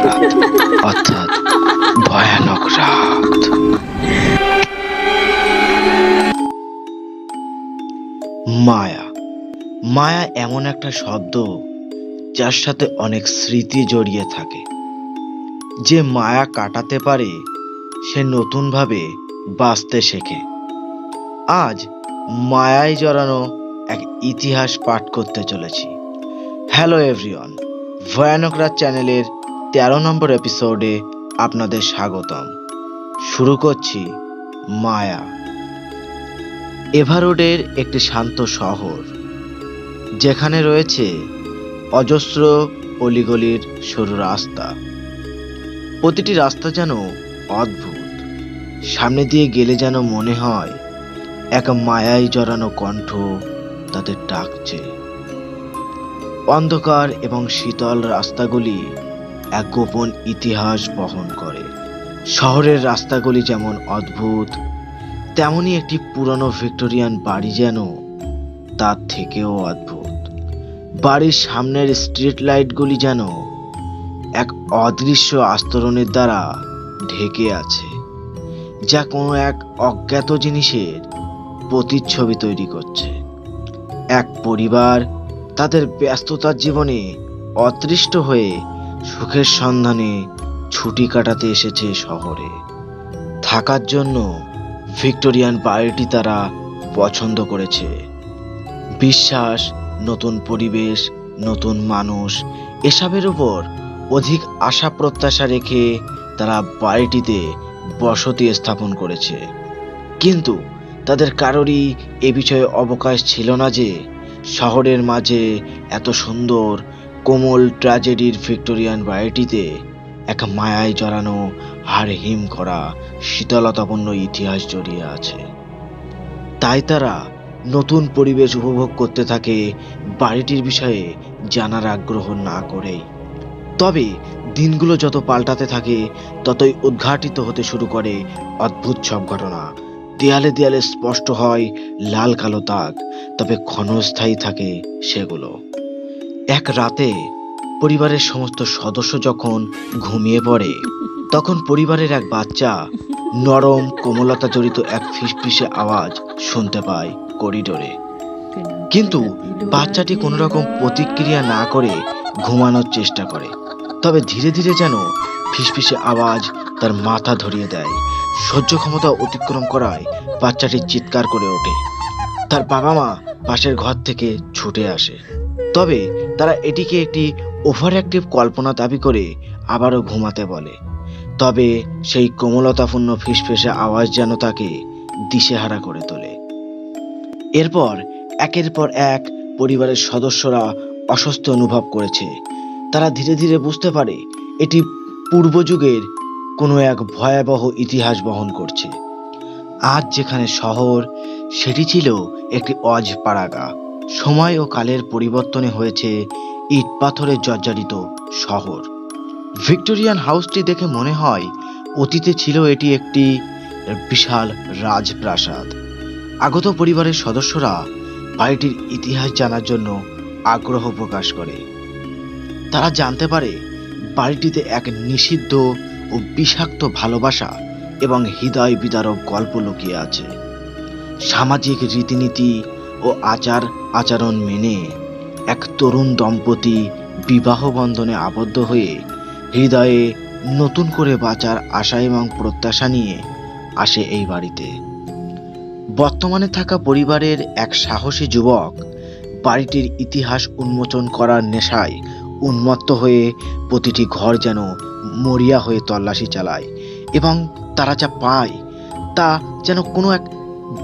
রাত, অর্থাৎ ভয়ানক রাত। মায়া। মায়া এমন একটা শব্দ যার সাথে অনেক স্মৃতি জড়িয়ে থাকে। যে মায়া কাটাতে পারে সে নতুনভাবে বাঁচতে শেখে। আজ মায়ায় জড়ানো এক ইতিহাস পাঠ করতে চলেছি। হ্যালো এভরিওয়ান, ভয়ানক রাত চ্যানেলের 13 নম্বর এপিসোডে আপনাদের স্বাগতম। শুরু করছি মায়া। এভারোডের একটি শান্ত শহর, যেখানে রয়েছে অজস্র অলিগলির সরু রাস্তা। প্রতিটি রাস্তা যেন অদ্ভুত, সামনে দিয়ে গেলে যেন মনে হয় এক মায়ায় জড়ানো কণ্ঠ তাদের ডাকছে। অন্ধকার এবং শীতল রাস্তাগুলি এক গোপন ইতিহাস বহন করে। শহরের রাস্তাগুলি যেমন অদ্ভুত, তেমনি একটি পুরনো ভিক্টোরিয়ান বাড়ি যেন তার থেকেও অদ্ভুত। বাড়ির সামনের স্ট্রিট লাইটগুলি যেন এক অদৃশ্য আস্তরণের দ্বারা ঢেকে আছে, যা কোনো এক অজ্ঞাত জিনিসের প্রতিচ্ছবি তৈরি করছে। এক পরিবার তাদের ব্যস্ততার জীবনে অতৃষ্ট হয়ে সুখের সন্ধানে ছুটি কাটাতে এসেছে শহরে। থাকার জন্য ভিক্টোরিয়ান বাড়িটি তারা পছন্দ করেছে। বিশ্বাস, নতুন পরিবেশ, নতুন মানুষ, এসবের উপর অধিক আশা প্রত্যাশা রেখে তারা বাড়িটিতে বসতি স্থাপন করেছে। কিন্তু তাদের কারোরই এ বিষয়ে অবকাশ ছিল না যে শহরের মাঝে এত সুন্দর কোমল ট্র্যাজেডির ভিক্টোরিয়ান বাড়িটিতে এক মায়ায় জড়ানো হাড় হিম করা শীতলতাপূর্ণ ইতিহাস জড়িয়ে আছে। তাই তারা নতুন পরিবেশ উপভোগ করতে থাকে, বাড়িটির বিষয়ে জানার আগ্রহ না করেই। তবে দিনগুলো যত পাল্টাতে থাকে ততই উদ্ঘাটিত হতে শুরু করে অদ্ভুত সব ঘটনা। দেয়ালে দেয়ালে স্পষ্ট হয় লাল কালো দাগ, তবে ক্ষণস্থায়ী থাকে সেগুলো। এক রাতে পরিবারের সমস্ত সদস্য যখন ঘুমিয়ে পড়ে, তখন পরিবারের এক বাচ্চা নরম কোমলতা জড়িত এক ফিসফিসে আওয়াজ শুনতে পায় করিডোরে। কিন্তু বাচ্চাটি কোনো রকম প্রতিক্রিয়া না করে ঘুমানোর চেষ্টা করে। তবে ধীরে ধীরে যেন ফিসফিসে আওয়াজ তার মাথা ধরিয়ে দেয়। সহ্য ক্ষমতা অতিক্রম করায় বাচ্চাটি চিৎকার করে ওঠে। তার বাবা মা পাশের ঘর থেকে ছুটে আসে। তবে তারা এটিকে একটি ওভার অ্যাক্টিভ কল্পনা দাবি করে আবারও ঘুমাতে বলে। তবে সেই কোমলতাপূর্ণ ফিসফিসে আওয়াজ যেন তাকে দিশেহারা করে তোলে। এরপর একের পর এক পরিবারের সদস্যরা অস্বস্তি অনুভব করেছে। তারা ধীরে ধীরে বুঝতে পারে এটি পূর্বযুগের কোনো এক ভয়াবহ ইতিহাস বহন করছে। আজ যেখানে শহর, সেটি ছিল একটি অজ পাড়াগা। সময় ও কালের পরিবর্তনে হয়েছে ইট পাথরের জর্জরিত শহর। ভিক্টোরিয়ান হাউসটি দেখে মনে হয় অতীতে ছিল এটি একটি বিশাল রাজপ্রাসাদ। আগত পরিবারের সদস্যরা বাড়িটির ইতিহাস জানার জন্য আগ্রহ প্রকাশ করে। তারা জানতে পারে বাড়িটিতে এক নিষিদ্ধ ও বিষাক্ত ভালোবাসা এবং হৃদয় বিদারক গল্প লুকিয়ে আছে। সামাজিক রীতিনীতি ও আচার আচরণ মেনে এক তরুণ দম্পতি বিবাহ বন্ধনে আবদ্ধ হয়ে হৃদয়ে নতুন করে বাঁচার আশা এবং প্রত্যাশা নিয়ে আসে এই বাড়িতে। বর্তমানে থাকা পরিবারের এক সাহসী যুবক বাড়িটির ইতিহাস উন্মোচন করার নেশায় উন্মত্ত হয়ে প্রতিটি ঘর যেন মরিয়া হয়ে তল্লাশি চালায়, এবং তারা যা পায় তা যেন কোনো এক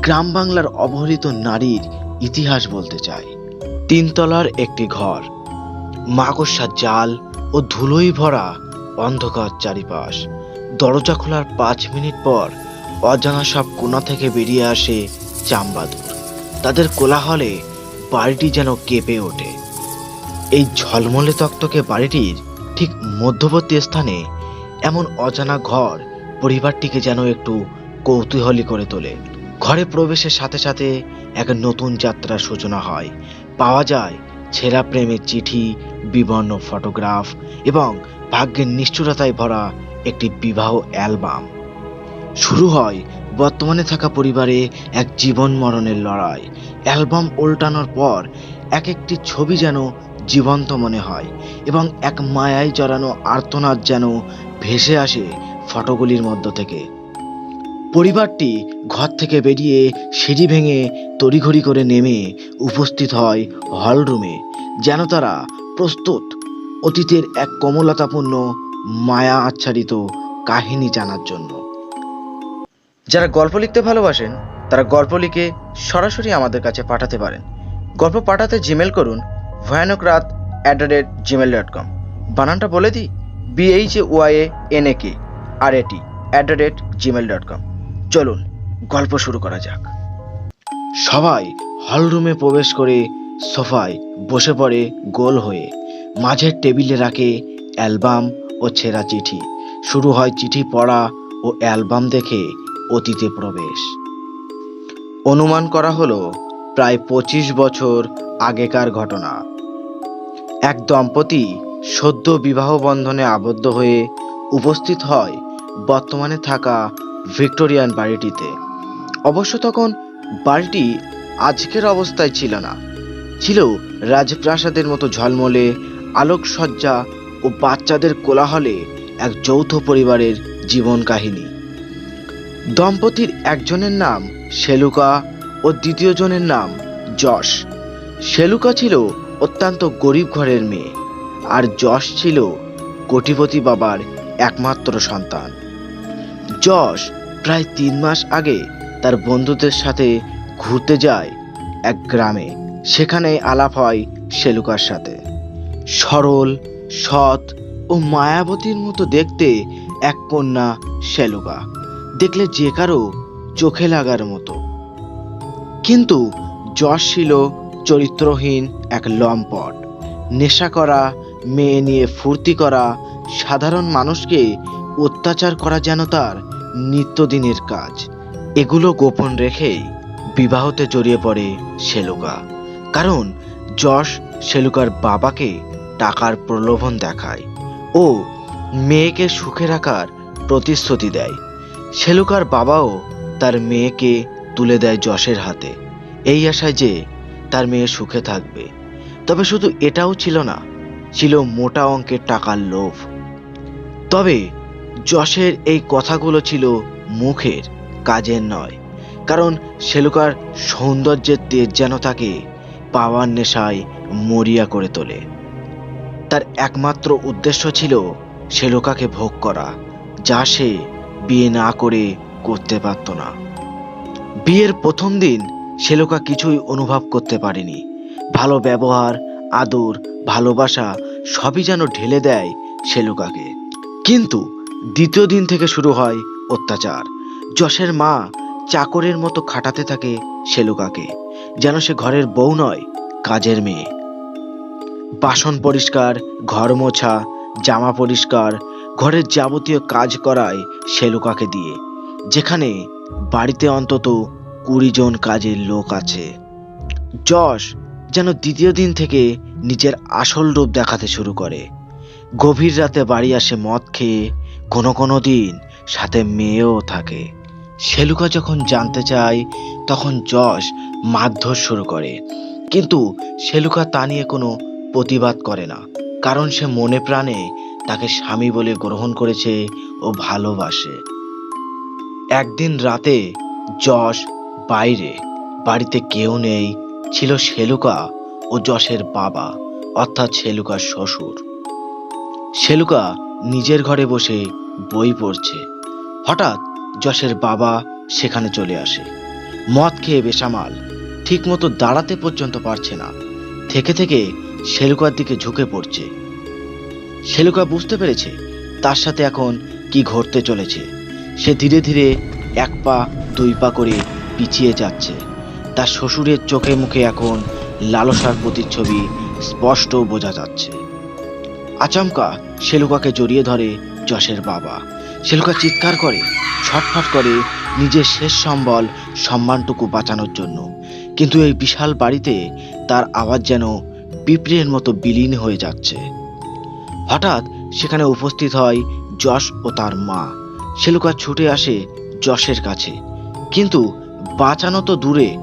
গ্রাম বাংলার অবহেলিত নারীর ইতিহাস বলতে চায়। 3 তলার একটি ঘর, মাকড়সার জাল ও ধুলোয় ভরা অন্ধকার চারিপাশ। দরজা খোলার 5 মিনিট পর অজানা সব কোণা থেকে বেরিয়ে আসে চাম্বাদুর। তাদের কোলাহলে বাড়িটি যেন কেঁপে ওঠে। এই ঝলমলে তকতকে বাড়িটির ঠিক মধ্যবর্তী স্থানে এমন অজানা ঘর পরিবারটিকে যেন একটু কৌতূহলী করে তোলে। ঘরে প্রবেশের সাথে সাথে এক নতুন যাত্রার সূচনা হয়। পাওয়া যায় ছেঁড়া প্রেমের চিঠি, বিবর্ণ ফটোগ্রাফ এবং ভাগ্যের নিষ্ঠুরতায় ভরা একটি বিবাহ অ্যালবাম। শুরু হয় বর্তমানে থাকা পরিবারে এক জীবন মরণের লড়াই। অ্যালবাম উল্টানোর পর এক একটি ছবি যেন জীবন্ত মনে হয় এবং এক মায়ায় জড়ানো আর্তনাদ যেন ভেসে আসে ফটোগুলির মধ্য থেকে। পরিবারটি ঘর থেকে বেরিয়ে সিঁড়ি ভেঙে তড়িঘড়ি করে নেমে উপস্থিত হয় হলরুমে, যেন তারা প্রস্তুত অতীতের এক কোমলতাপূর্ণ মায়া আচ্ছাদিত কাহিনী জানার জন্য। যারা গল্প লিখতে ভালোবাসেন তারা গল্প লিখে সরাসরি আমাদের কাছে পাঠাতে পারেন। গল্প পাঠাতে জিমেল করুন ভয়ানকরাত@gmail.com। বানানটা বলে দিই, BHYANAKRAT@gmail.com। চলুন গল্প শুরু করা যাক। সবাই হলরুমে প্রবেশ করে সোফায় বসে পড়ে গোল হয়ে। মাঝের টেবিলে রাখে অ্যালবাম ও ছেঁড়া চিঠি। শুরু হয় চিঠি পড়া ও অ্যালবাম দেখে অতীতে প্রবেশ। অনুমান করা হলো প্রায় 25 বছর আগেকার ঘটনা। এক দম্পতি সদ্য বিবাহ বন্ধনে আবদ্ধ হয়ে উপস্থিত হয় বর্তমানে থাকা ভিক্টোরিয়ান বাড়িটিতে। অবশ্য তখন বাড়িটি আজকের অবস্থায় ছিল না, ছিল রাজপ্রাসাদের মতো ঝলমলে আলোকসজ্জা ও বাচ্চাদের কোলাহলে এক যৌথ পরিবারের জীবন কাহিনী। দম্পতির একজনের নাম শেলুকা ও দ্বিতীয় জনের নাম যশ। শেলুকা ছিল অত্যন্ত গরিব ঘরের মেয়ে আর যশ ছিল কোটিপতি বাবার একমাত্র সন্তান। যশ প্রায় 3 মাস আগে তার বন্ধুদের সাথে ঘুরতে যায় এক গ্রামে। সেখানে আলাপ হয় শেলুকার সাথে। সরল, সৎ ও মায়াবতীর মতো দেখতে এক কন্যা শেলুকা, দেখলে যে কারো চোখে লাগার মতো। কিন্তু যশ ছিল চরিত্রহীন এক লম্পট। নেশা করা, মেয়ে নিয়ে ফুর্তি করা, সাধারণ মানুষকে অত্যাচার করা যেন তার নিত্যদিনের কাজ। এগুলো গোপন রেখেই বিবাহতে জড়িয়ে পড়ে শেলুকা। কারণ যশ শেলুকার বাবাকে টাকার প্রলোভন দেখায় ও মেয়েকে সুখে রাখার প্রতিশ্রুতি দেয়। শেলুকার বাবাও তার মেয়েকে তুলে দেয় যশের হাতে, এই আশায় যে তার মেয়ে সুখে থাকবে। তবে শুধু এটাও ছিল না, ছিল মোটা অঙ্কের টাকার লোভ। তবে যশের এই কথাগুলো ছিল মুখের, কাজের নয়। কারণ শেলুকার সৌন্দর্যের তেজ যেন তাকে পাওয়ার নেশায় মরিয়া করে তোলে। তার একমাত্র উদ্দেশ্য ছিল শেলুকাকে ভোগ করা, যা সে বিয়ে না করে করতে পারত না। বিয়ের প্রথম দিন শেলুকা কিছুই অনুভব করতে পারেনি। ভালো ব্যবহার, আদর, ভালোবাসা সবই যেন ঢেলে দেয় শেলুকাকে। কিন্তু দ্বিতীয় দিন থেকে শুরু হয় অত্যাচার। যশের মা চাকরের মতো খাটাতে থাকে শেলুকাকে, যেন সে ঘরের বউ নয়, কাজের মেয়ে। বাসন পরিষ্কার, ঘর মোছা, জামা পরিষ্কার, ঘরের যাবতীয় কাজ করায় শেলুকাকে দিয়ে, যেখানে বাড়িতে অন্তত 20 জন কাজের লোক আছে। যশ যেন দ্বিতীয় দিন থেকে নিজের আসল রূপ দেখাতে শুরু করে। গভীর রাতে বাড়ি আসে মদ খেয়ে, কোনো কোনো দিন সাথে মেয়েও থাকে। শেলুকা যখন জানতে চায় তখন যশ মারধর শুরু করে, কিন্তু শেলুকা তা নিয়ে কোনো প্রতিবাদ করে না। কারণ সে মনে প্রাণে তাকে স্বামী বলে গ্রহণ করেছে ও ভালোবাসে। একদিন রাতে যশ বাইরে, বাড়িতে কেউ নেই, ছিল শেলুকা ও যশের বাবা, অর্থাৎ শেলুকার শ্বশুর। শেলুকা নিজের ঘরে বসে বই পড়ছে। হঠাৎ যশের বাবা সেখানে চলে আসে। মদ খেয়ে বেসামাল, ঠিক মতো দাঁড়াতে পর্যন্ত পারছে না, থেকে থেকে শেলুকার দিকে ঝুঁকে পড়ছে। শেলুকা বুঝতে পেরেছে তার সাথে এখন কি ঘটতে চলেছে। সে ধীরে ধীরে 1 পা 2 পা করে পিছিয়ে যাচ্ছে। তার শ্বশুরের চোখে মুখে এখন লালসার প্রতিচ্ছবি স্পষ্ট বোঝা যাচ্ছে। আচমকা শেলুকাকে জড়িয়ে ধরে যশের বাবা। শেলুকা চিৎকার করে, ছটফট করে নিজের শেষ সম্বল, সম্মানটুকু বাঁচানোর জন্য। কিন্তু এই বিশাল বাড়িতে তার আওয়াজ যেন পিঁপড়ের মতো বিলীন হয়ে যাচ্ছে। হঠাৎ সেখানে উপস্থিত হয় যশ ও তার মা। শেলুকা ছুটে আসে যশের কাছে, কিন্তু বাঁচানো তো দূরে,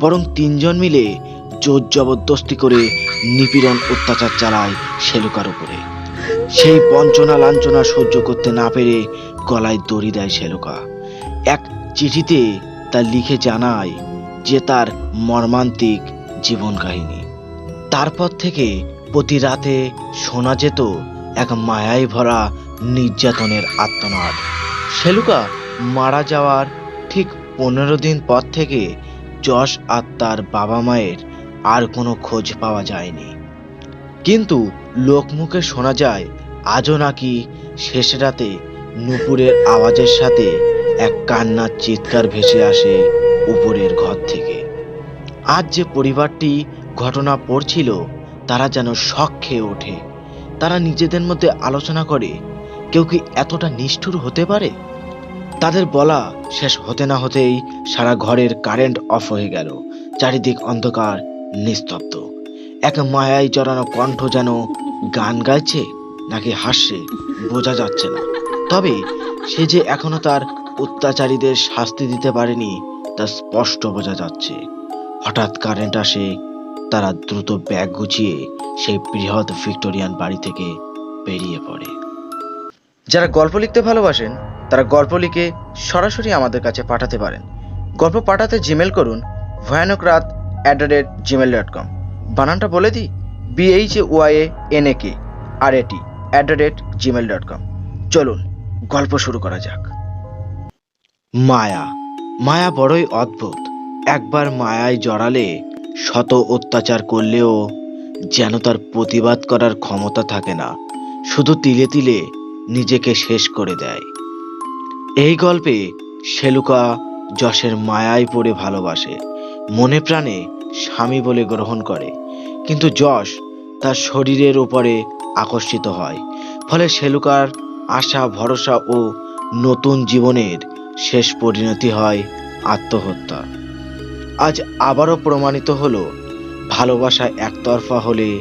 বরং তিনজন মিলে জোর জবরদস্তি করে নিপীড়ন অত্যাচার চালায় শেলুকার উপরে। সেই বঞ্চনা লাঞ্ছনা সহ্য করতে না পেরে গলায় দড়ি দেয় শেলুকা। এক চিঠিতে তা লিখে জানায় যে তার মর্মান্তিক জীবন কাহিনী। তারপর থেকে প্রতি রাতে শোনা যেত এক মায়ায় ভরা নির্যাতনের আর্তনাদ। শেলুকা মারা যাওয়ার ঠিক 15 দিন পর থেকে যশ আর তার বাবা মায়ের আর কোনো খোঁজ পাওয়া যায়নি। কিন্তু লোকমুখে শোনা যায় আজও নাকি শেষ রাতে নুপুরের আওয়াজের সাথে এক কান্নার চিৎকার ভেসে আসে উপরের ঘর থেকে। আজ যে পরিবারটি ঘটনা পড়ছিল তারা যেন শক খেয়ে ওঠে। তারা নিজেদের মধ্যে আলোচনা করে, কেউ কি এতটা নিষ্ঠুর হতে পারে? তাদের বলা শেষ হতে না হতেই সারা ঘরের কারেন্ট অফ হয়ে গেল। চারিদিক অন্ধকার, নিস্তব্ধ। এক মায়ায় জড়ানো কণ্ঠ যেন গান গাইছে নাকি হাসছে বোঝা যাচ্ছে না। তবে সে যে এখনো তার অত্যাচারীদের শাস্তি দিতে পারেনি তা স্পষ্ট বোঝা যাচ্ছে। হঠাৎ কারেন্ট আসে। তারা দ্রুত ব্যাগ গুছিয়ে সেই বৃহৎ ভিক্টোরিয়ান বাড়ি থেকে বেরিয়ে পড়ে। যারা গল্প লিখতে ভালোবাসেন তারা গল্প লিখে সরাসরি আমাদের কাছে পাঠাতে পারেন। গল্প পাঠাতে জিমেল করুন ভয়ানকরাত@gmail.com। বানানটা বলে দিই, BHYANAK@gmail.com। চলুন গল্প শুরু করা যাক। মায়া। মায়া বড়ই অদ্ভুত। একবার মায়ায় জড়ালে শত অত্যাচার করলেও যেন তার প্রতিবাদ করার ক্ষমতা থাকে না, শুধু তিলে তিলে নিজেকে শেষ করে দেয়। এই গল্পে শেলুকা যশের মায়ায় পড়ে ভালোবাসে, মনে প্রাণে স্বামী বলে গ্রহণ করে। কিন্তু যশ তার শরীরের উপরে আকর্ষিত হয়। ফলে শেলুকার আশা ভরসা ও নতুন জীবনের শেষ পরিণতি হয় আত্মহত্যা। আজ আবারও প্রমাণিত হলো, ভালোবাসা একতরফা হলে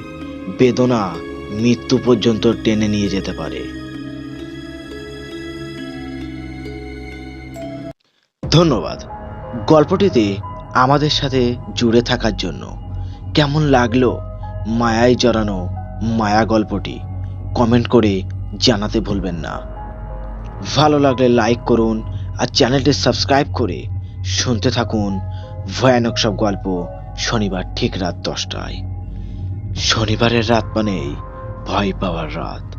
বেদনা মৃত্যু পর্যন্ত টেনে নিয়ে যেতে পারে। ধন্যবাদ গল্পটিতে আমাদের সাথে জুড়ে থাকার জন্য। কেমন লাগলো মায়ায় জড়ানো মায়া গল্পটি কমেন্ট করে জানাতে ভুলবেন না। ভালো লাগলে লাইক করুন আর চ্যানেলটি সাবস্ক্রাইব করে শুনতে থাকুন ভয়ানক সব গল্প, শনিবার ঠিক রাত 10টায়। শনিবারের রাত মানেই ভয় পাওয়ার রাত,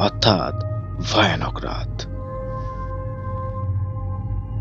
অর্থাৎ ভয়ানক রাত।